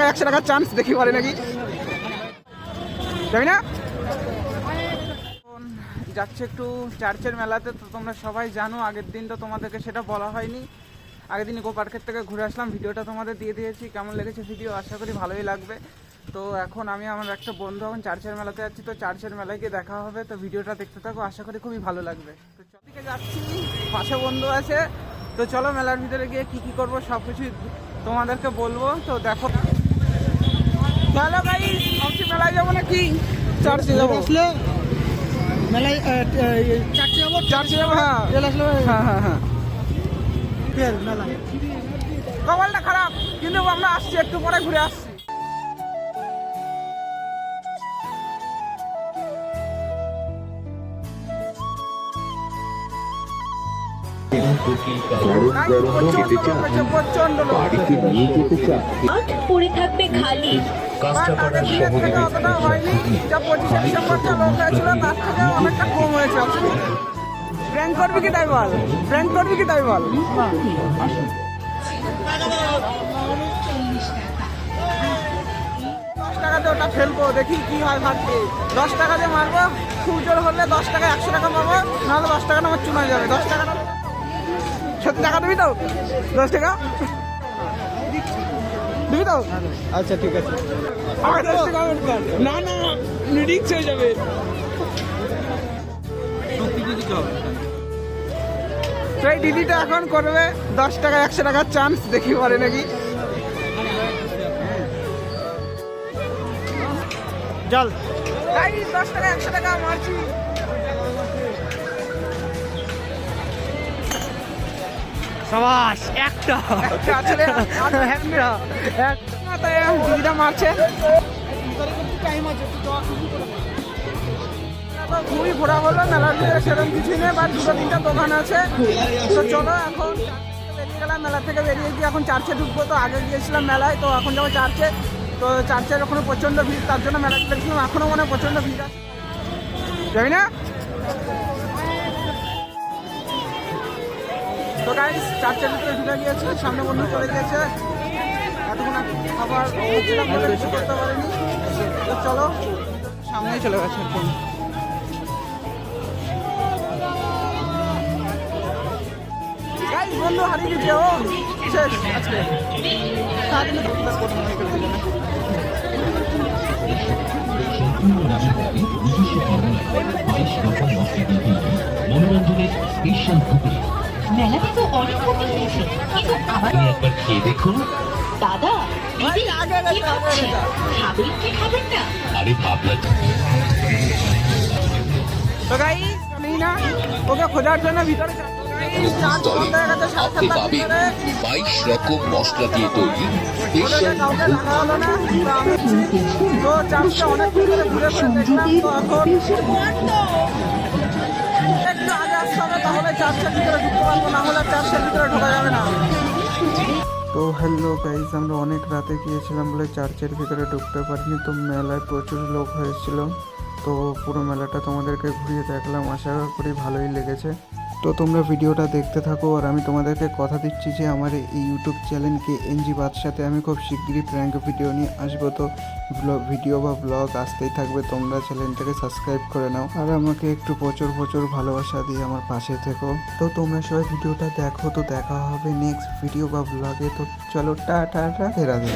টাকা 100 টাকার চান্স দেখি পারে নাকি যাবি না। যাচ্ছে একটু চার্চের মেলাতে। তো তোমরা সবাই জানো, আগের দিন তো তোমাদেরকে সেটা বলা হয়নি। আগের দিন ইকো পার্কের থেকে ঘুরে আসলাম, ভিডিওটা তোমাদের দিয়ে দিয়েছি। কেমন লেগেছে ভিডিও আশা করি ভালোই লাগবে। তো এখন আমি আমার একটা বন্ধু এখন চার্চের মেলাতে যাচ্ছি, তো চার্চের মেলায় গিয়ে দেখা হবে। তো ভিডিওটা দেখতে থাকো, আশা করি খুবই ভালো লাগবে। তো চদিকে যাচ্ছি, পাশে বন্ধু আছে। তো চলো মেলার ভিতরে গিয়ে কি কি করবো সব কিছু তোমাদেরকে বলবো। তো দেখো চলো গাইস, ভাবছি মেলায় যাবো নাকি চার্চে যাবো। আসলে মেলায় চার্চে যাবো। হ্যাঁ মেলা কপালটা খারাপ, কিন্তু আমরা আসছি একটু পরে ঘুরে আসছি। প্রচন্ড পড়ে থাকবে খালি। অতটা হয়নি, যা 25 ডিসেম্বরটা লোক হয়েছিল তার থেকে অনেকটা কম হয়েছে। প্র্যাঙ্ক করবি কি তাই বল, প্র্যাঙ্ক করবি কি তাই বল। 10 টাকাতে ওটা ফেলবো, দেখি কি হয় ভাবছি। 10 টাকা দিয়ে মারবো, খুব জোর হলে 10 টাকা 100 টাকা পাবো, নাহলে 10 টাকা আমার চুনা যাবে। 10 টাকা সত্যি টাকা দিবি তো? 10 টাকা দিবি তো? আচ্ছা ঠিক আছে। আমার 10 টাকা না না রিক্স হয়ে যাবে। সেই দিদিটা এখন করবে 10 টাকা 100 টাকার চান্স দেখি পারে নাকি। জল 10 টাকা 100 টাকা মারছি। সবাস একটা আসলে দিদিটা মারছে। খুবই ঘোরা হলো, মেলার ভিতরে সেরকম কিছুই নেই, বা 2-3টা দোকান আছে। তো চলো এখন বেরিয়ে গেলাম, মেলা থেকে বেরিয়ে গিয়ে এখন চার্চে ঢুকবো। তো আগে গিয়েছিলাম মেলায়, তো এখন যাবো চার্চে। তো চার্চের ওখানে প্রচণ্ড ভিড়, তার জন্য মেলা গেছিলাম, এখনও মনে হয় প্রচণ্ড ভিড় আছে। যাবি না? তো গাইস চার্চের ভিতরে ঢুকে গিয়েছে, সামনে বন্ধু চলে গিয়েছে। এতক্ষণ খাবার কিছু করতে পারিনি। তো চলো সামনেই চলে গেছে একদম। গাইস বন্ধু হারিয়ে গেছে, ও শেষ আজকে। সারাদিনে তো ক্লাস করতে হয় মনোরঞ্জনের স্পেশাল বুফে। মেলাতে তো অনেক কমে গেছে, কিন্তু আবার একবার খেয়ে দেখো। দাদা দিদি কি ভাবছেন? খাবেন কি খাবেন না? আরে ভাবলা তো গাইস আমি না ওকে খোঁজার জন্য ভিতরে আপনি পাবেন 22 রকম মশলা দিয়ে তৈরি স্পেশাল তো চার্চটা অনেক ভিতরে ঘুরে ঘুরে দেখলাম। তো এখন একটু আগে আসতে হবে, তাহলে চার্চের ভিতরে ঢুকতে পারবো, না হলে চার্চের ভিতরে ঢোকা যাবে না। তো হ্যালো গাইজ, আমরা অনেক রাতে গিয়েছিলাম বলে চার্চের ভিতরে ঢুকতে পারিনি। তো মেলায় প্রচুর লোক হয়েছিল, তো পুরো মেলাটা তোমাদেরকে ঘুরিয়ে দেখলাম, আশা করি ভালোই লেগেছে। তো তোমরা ভিডিওটা দেখতে থাকো, আর আমি তোমাদেরকে কথা দিচ্ছি যে আমার এই ইউটিউব চ্যানেলকে এনজি বাদশাতে আমি খুব শিগগিরই প্র্যাঙ্ক ভিডিও নিয়ে আসবো। তো ভিডিও বা ব্লগ আসতেই থাকবে, তোমরা চ্যানেলটাকে সাবস্ক্রাইব করে নাও, আর আমাকে একটু প্রচুর ভালোবাসা দিয়ে আমার পাশে থেকো। তো তোমরা সবাই ভিডিওটা দেখো, তো দেখা হবে নেক্সট ভিডিও বা ব্লগে। তো চলো টাটা, রাধে রাধে।